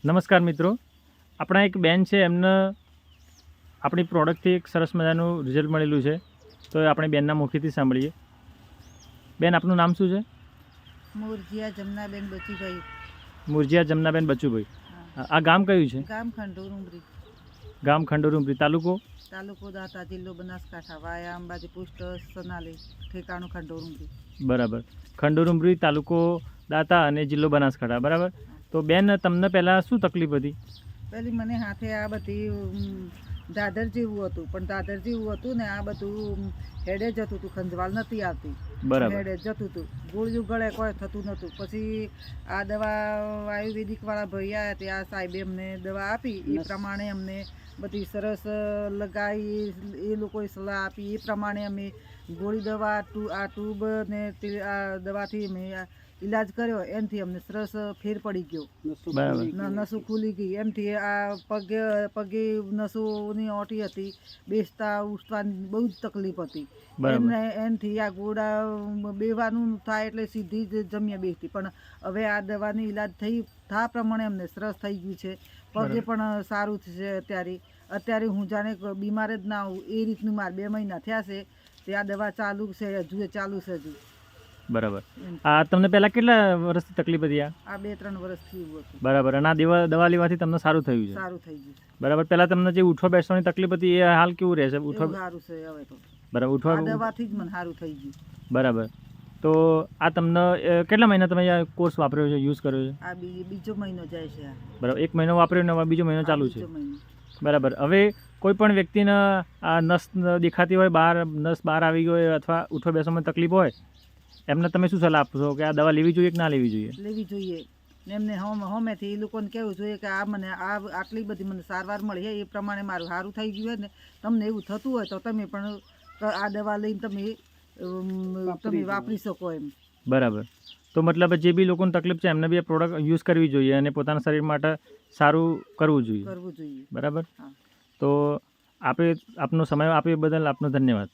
નમસ્કાર મિત્રો, આપણા એક બેન છે, એમને આપણી પ્રોડક્ટથી એક સરસ મજાનું રિઝલ્ટ મળેલું છે, તો આપણે બેનના મુખેથી સાંભળીએ. બેન, આપનું નામ શું છે? મુરજીયા જમનાબેન બચીભાઈ. મુરજીયા જમનાબેન બચુભાઈ. હા. આ ગામ કયું છે? ગામ ખંડોરુમરી, ગામ ખંડોરુમરી, તાલુકો તાલુકો દાતા, જિલ્લો બનાસકાંઠા, વાયા અંબાજી, પોસ્ટ સનાલી, ઠેકાણું ખંડોરુમરી. બરાબર. ખંડોરુમરી, તાલુકો દાતા અને જિલ્લો બનાસકાંઠા. બરાબર. તો બેન, તમને પહેલાં શું તકલીફ હતી? પેલી મને હાથે આ બધી દાદર જેવું હતું, પણ દાદર જેવું હતું ને આ બધું હેડે જતું હતું, ખંજવાળ નથી આવતી. બરાબર. હેડે જતું હતું, ગોળિયું ગળે કોઈ થતું નહોતું. પછી આ દવા આયુર્વેદિક વાળા ભાઈ આવ્યા ત્યાં સાહેબે અમને દવા આપી, એ પ્રમાણે અમને બધી સરસ લગાવી, એ લોકોએ સલાહ આપી, એ પ્રમાણે અમે ગોળી દવા આ ટ્યુબ ને આ દવાથી અમે ઈલાજ કર્યો. એનાથી અમને સરસ ફેર પડી ગયો. નસો ખુલી ગઈ. એમથી આ પગે નસોની ઓટી હતી, બેસતા ઉઠવાની બહુ જ તકલીફ હતી. એનાથી આ ગોળા બેવાનું થાય એટલે સીધી જ જમ્યા બેસતી. પણ હવે આ દવાની ઈલાજ થા પ્રમાણે અમને સરસ થઈ ગયું છે. પગે પણ સારું છે. અત્યારે હું જાણે બીમાર જ ના હોઉં એ રીતનું મારે 2 મહિના થયા છે તે આ દવા ચાલુ છે, હજુ ચાલુ છે હજુ. બરાબર. આ તમને પહેલાં કેટલા વર્ષથી તકલીફ હતી? આ 2-3 વર્ષથી એવું હતું. બરાબર. અને આ દવા લેવાથી તમને સારું થયું છે? સારું થઈ ગયું. બરાબર. પહેલાં તમને જે ઉઠવા બેસવાની તકલીફ હતી એ હાલ કેવું રહેશે? સારું છે હવે તો. બરાબર. ઉઠવા દવાથી જ મને સારું થઈ ગયું. બરાબર. તો આ તમને કેટલા મહિના તમે આ કોર્સ વાપર્યો છે, યુઝ કર્યો છે? આ બીજો મહિનો જાય છે. બરાબર. 1 મહિનો વાપર્યો ને હવે બીજો મહિનો ચાલુ છે. બરાબર. હવે કોઈ પણ વ્યક્તિને આ નસ દેખાતી હોય, નસ બહાર આવી ગઈ હોય અથવા ઉઠવા બેસવામાં તકલીફ હોય, એમને તમે શું સલાહ આપશો કે આ દવા લેવી જોઈએ કે ના લેવી જોઈએ? લેવી જોઈએ. એમને હોમેથી એ લોકોને કહેવું જોઈએ કે આ મને આટલી બધી મને સારવાર મળી છે, એ પ્રમાણે મારું સારું થઈ ગયું હોય ને, તમને એવું થતું હોય તો તમે પણ આ દવા લઈને તમે વાપરી શકો એમ. બરાબર. તો મતલબ જે બી લોકોને તકલીફ છે એમને બી આ પ્રોડક્ટ યુઝ કરવી જોઈએ અને પોતાના શરીર માટે સારું કરવું જોઈએ. બરાબર. તો આપનો સમય આપ્યો બદલ આપનો ધન્યવાદ.